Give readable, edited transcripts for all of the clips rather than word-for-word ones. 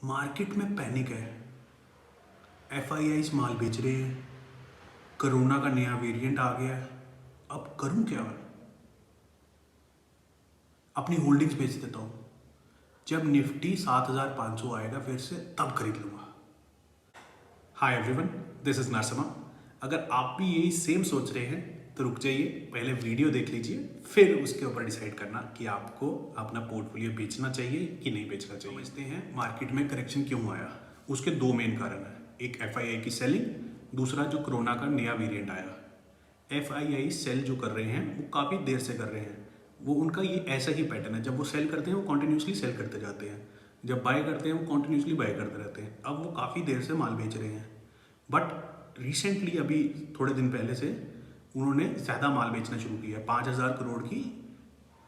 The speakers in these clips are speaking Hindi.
मार्केट में पैनिक है। एफआईआईज माल बेच रहे हैं। कोरोना का नया वेरिएंट आ गया है। अब करूं क्या मैं? अपनी होल्डिंग्स बेच देता हूं। जब निफ्टी 7500 आएगा फिर से तब खरीद लूंगा। Hi everyone, this is Narsama. अगर आप भी यही सेम सोच रहे हैं तो रुक जाइए, पहले वीडियो देख लीजिए, फिर उसके ऊपर डिसाइड करना कि आपको अपना पोर्टफोलियो बेचना चाहिए कि नहीं बेचना चाहिए। समझते हैं मार्केट में करेक्शन क्यों आया। उसके दो मेन कारण हैं, एक एफआईआई की सेलिंग, दूसरा जो कोरोना का नया वेरिएंट आया। एफआईआई सेल जो कर रहे हैं वो काफ़ी देर से कर रहे हैं। वो उनका ये ऐसा ही पैटर्न है, जब वो सेल करते हैं वो कॉन्टिन्यूसली सेल करते जाते हैं, जब बाय करते हैं वो कॉन्टिन्यूसली बाय करते रहते हैं। अब वो काफ़ी देर से माल बेच रहे हैं, बट रिसेंटली अभी थोड़े दिन पहले से उन्होंने ज़्यादा माल बेचना शुरू किया। 5000 करोड़ की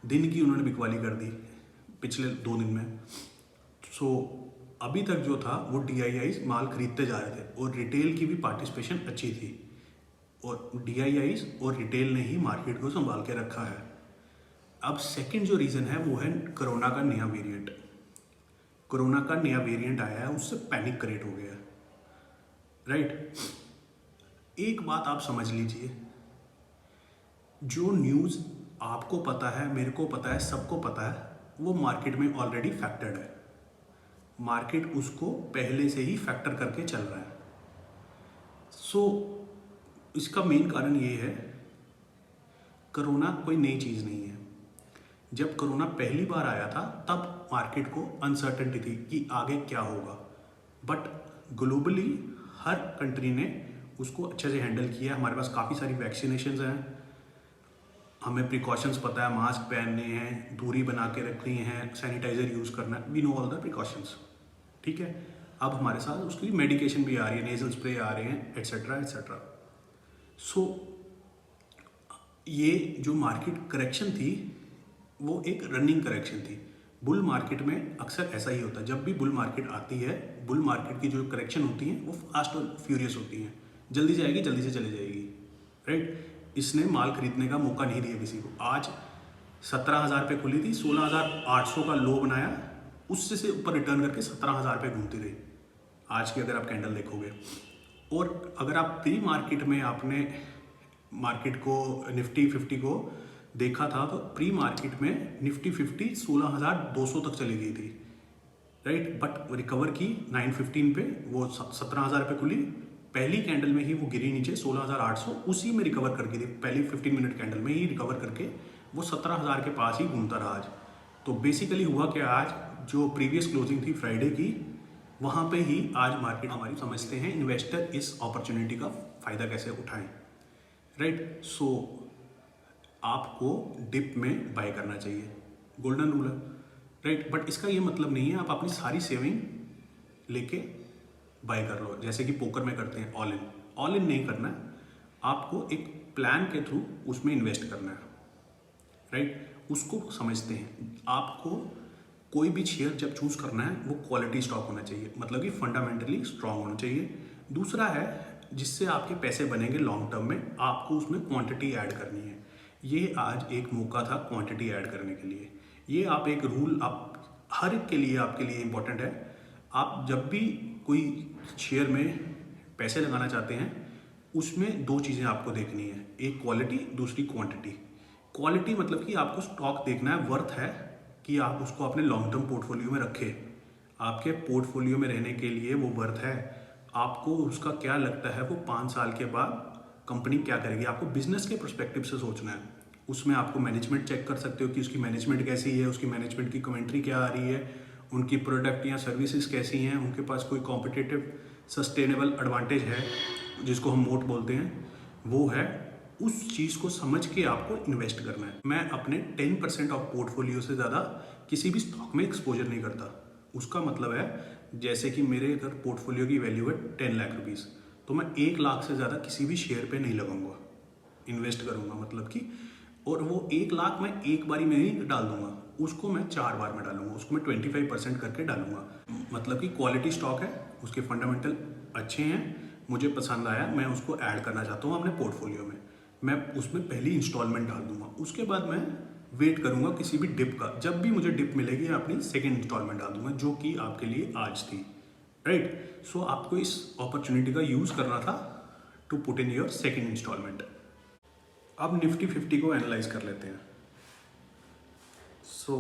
दिन की उन्होंने बिकवाली कर दी पिछले 2 दिन में। सो अभी तक जो था वो डीआईआईज माल खरीदते जा रहे थे और रिटेल की भी पार्टिसिपेशन अच्छी थी, और डीआईआईज और रिटेल ने ही मार्केट को संभाल के रखा है। अब सेकंड जो रीज़न है वो है कोरोना का नया वेरिएंट। कोरोना का नया वेरिएंट आया है, उससे पैनिक क्रिएट हो गया है, राइट। एक बात आप समझ लीजिए, जो न्यूज़ आपको पता है, मेरे को पता है, सबको पता है, वो मार्केट में ऑलरेडी फैक्टर्ड है। मार्केट उसको पहले से ही फैक्टर करके चल रहा है। सो इसका मेन कारण ये है, कोरोना कोई नई चीज़ नहीं है। जब कोरोना पहली बार आया था तब मार्केट को अनसर्टेनिटी थी कि आगे क्या होगा, बट ग्लोबली हर कंट्री ने उसको अच्छे से हैंडल किया। हमारे पास काफ़ी सारी वैक्सीनेशंस हैं, हमें प्रिकॉशंस पता है, मास्क पहनने हैं, दूरी बना के रखनी है, सैनिटाइजर यूज़ करना है, we know all the precautions, ठीक है। अब हमारे साथ उसकी मेडिकेशन भी आ रही है, नेजल स्प्रे आ रहे हैं, एट्सेट्रा एट्सेट्रा। सो ये जो मार्केट करेक्शन थी वो एक रनिंग करेक्शन थी। बुल मार्केट में अक्सर ऐसा ही होता है, जब भी बुल मार्केट आती है, बुल मार्केट की जो करेक्शन होती है वो फास्ट और फ्यूरियस होती है, जल्दी से आएगी, जल्दी से चली जाएगी, राइट। इसने माल खरीदने का मौका नहीं दिया किसी को। आज 17,000 पे खुली थी, 16,800 का लो बनाया, उससे से ऊपर रिटर्न करके 17,000 पे घूमती रही आज की अगर आप कैंडल देखोगे। और अगर आप प्री मार्केट में आपने मार्केट को निफ्टी 50 को देखा था तो प्री मार्केट में निफ्टी 50 16,200 तक चली गई थी, राइट। बट रिकवर की 915 पे, वो 17,000 पे खुली, पहली कैंडल में ही वो गिरी नीचे 16,800, उसी में रिकवर कर गई थी, पहली 15 मिनट कैंडल में ही रिकवर करके वो 17,000 के पास ही घूमता रहा आज। तो बेसिकली हुआ क्या, आज जो प्रीवियस क्लोजिंग थी फ्राइडे की, वहाँ पे ही आज मार्केट हमारी। समझते हैं इन्वेस्टर इस अपॉर्चुनिटी का फ़ायदा कैसे उठाएं, राइट। सो आपको डिप में बाय करना चाहिए, गोल्डन रूल है, राइट। बट इसका ये मतलब नहीं है आप अपनी सारी सेविंग लेके बाय कर लो, जैसे कि पोकर में करते हैं ऑल इन नहीं करना है। आपको एक प्लान के थ्रू उसमें इन्वेस्ट करना है, राइट। उसको समझते हैं। आपको कोई भी शेयर जब चूज करना है वो क्वालिटी स्टॉक होना चाहिए, मतलब कि फंडामेंटली स्ट्रांग होना चाहिए। दूसरा है, जिससे आपके पैसे बनेंगे लॉन्ग टर्म में, आपको उसमें क्वांटिटी ऐड करनी है। ये आज एक मौका था क्वांटिटी ऐड करने के लिए। ये आप एक रूल, आप हर एक के लिए, आपके लिए इम्पोर्टेंट है। आप जब भी कोई शेयर में पैसे लगाना चाहते हैं, उसमें 2 चीज़ें आपको देखनी है, एक क्वालिटी, दूसरी क्वांटिटी। क्वालिटी मतलब कि आपको स्टॉक देखना है, वर्थ है कि आप उसको अपने लॉन्ग टर्म पोर्टफोलियो में रखें। आपके पोर्टफोलियो में रहने के लिए वो वर्थ है। आपको उसका क्या लगता है, वो 5 साल के बाद कंपनी क्या करेगी, आपको बिजनेस के पर्सपेक्टिव से सोचना है। उसमें आपको मैनेजमेंट चेक कर सकते हो कि उसकी मैनेजमेंट कैसी है, उसकी मैनेजमेंट की कमेंट्री क्या आ रही है, उनकी प्रोडक्ट या सर्विसेज कैसी हैं, उनके पास कोई कॉम्पिटिटिव सस्टेनेबल एडवांटेज है जिसको हम मोट बोलते हैं, वो है। उस चीज़ को समझ के आपको इन्वेस्ट करना है। मैं अपने 10% ऑफ पोर्टफोलियो से ज़्यादा किसी भी स्टॉक में एक्सपोजर नहीं करता। उसका मतलब है, जैसे कि मेरे अगर पोर्टफोलियो की वैल्यू है 10 लाख रुपीज़, तो मैं 1 लाख से ज़्यादा किसी भी शेयर पे नहीं लगाऊंगा, इन्वेस्ट करूंगा, मतलब कि, और वो 1 लाख मैं एक बारी में नहीं डाल दूंगा, उसको मैं 4 बार में डालूंगा, उसको मैं 25% करके डालूंगा। मतलब कि क्वालिटी स्टॉक है, उसके फंडामेंटल अच्छे हैं, मुझे पसंद आया, मैं उसको ऐड करना चाहता हूँ अपने पोर्टफोलियो में, मैं उसमें पहली इंस्टॉलमेंट डाल दूंगा। उसके बाद मैं वेट करूंगा किसी भी डिप का। जब भी मुझे डिप मिलेगी अपनी सेकेंड इंस्टॉलमेंट डाल दूंगा, जो कि आपके लिए आज थी, राइट। सो आपको इस अपॉर्चुनिटी का यूज़ करना था to put in your second instalment. अब निफ्टी 50 को एनालाइज कर लेते हैं। सो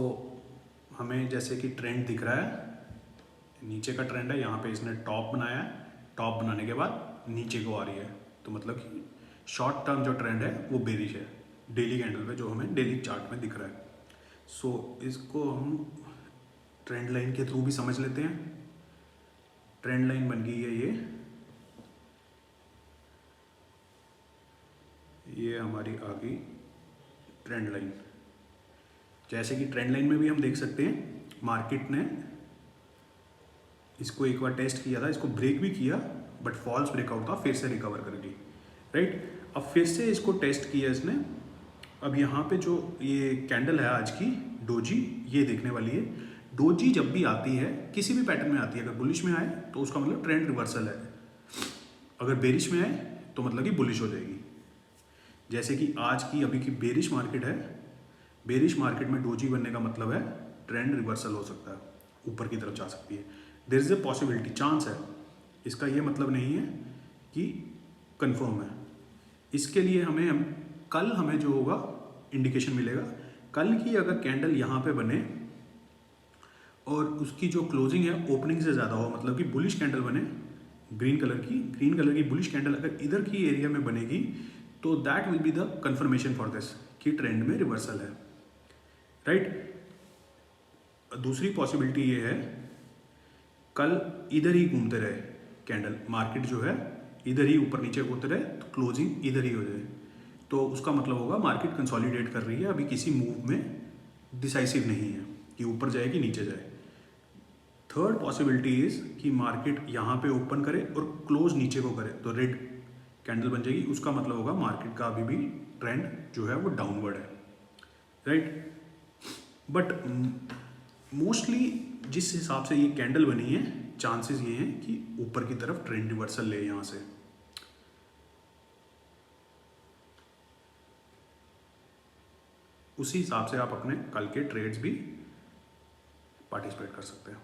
हमें जैसे कि ट्रेंड दिख रहा है, नीचे का ट्रेंड है, यहाँ पे इसने टॉप बनाया है, टॉप बनाने के बाद नीचे को आ रही है, तो मतलब कि शॉर्ट टर्म जो ट्रेंड है वो बेरिश है डेली कैंडल पे, जो हमें डेली चार्ट में दिख रहा है। सो इसको हम ट्रेंड लाइन के थ्रू भी समझ लेते हैं। ट्रेंड लाइन बन गई है ये हमारी आ गई ट्रेंड लाइन। जैसे कि ट्रेंड लाइन में भी हम देख सकते हैं मार्केट ने इसको एक बार टेस्ट किया था, इसको ब्रेक भी किया, बट फॉल्स ब्रेकआउट था, फिर से रिकवर कर ली, राइट। अब फिर से इसको टेस्ट किया इसने। अब यहाँ पे जो ये कैंडल है आज की डोजी, ये देखने वाली है। डोजी जब भी आती है किसी भी पैटर्न में आती है, अगर बुलिश में आए तो उसका मतलब ट्रेंड रिवर्सल है, अगर बेरिश में आए तो मतलब कि बुलिश हो जाएगी। जैसे कि आज की अभी की बेरिश मार्केट है, बेरिश मार्केट में डोजी बनने का मतलब है ट्रेंड रिवर्सल हो सकता है, ऊपर की तरफ जा सकती है। There is a possibility, chance है, इसका ये मतलब नहीं है कि कंफर्म है। इसके लिए हम कल हमें जो होगा इंडिकेशन मिलेगा, कल की अगर कैंडल यहाँ पे बने और उसकी जो क्लोजिंग है ओपनिंग से ज़्यादा हो, मतलब कि बुलिश कैंडल बने, ग्रीन कलर की बुलिश कैंडल अगर इधर की एरिया में बनेगी तो that will be the confirmation for this कि ट्रेंड में रिवर्सल है, राइट। दूसरी पॉसिबिलिटी ये है कल इधर ही घूमते रहे कैंडल, मार्केट जो है इधर ही ऊपर नीचे होते रहे, तो क्लोजिंग इधर ही हो जाए, तो उसका मतलब होगा मार्केट कंसोलिडेट कर रही है, अभी किसी मूव में डिसाइसिव नहीं है कि ऊपर जाए कि नीचे जाए। थर्ड पॉसिबिलिटी इज कि मार्केट यहाँ पे ओपन करे और क्लोज नीचे को करे, तो रेड कैंडल बन जाएगी, उसका मतलब होगा मार्केट का अभी भी ट्रेंड जो है वो डाउनवर्ड है, राइट। बट मोस्टली जिस हिसाब से ये कैंडल बनी है, चांसेस ये हैं कि ऊपर की तरफ ट्रेंड रिवर्सल ले यहाँ से। उसी हिसाब से आप अपने कल के ट्रेड्स भी पार्टिसिपेट कर सकते हैं।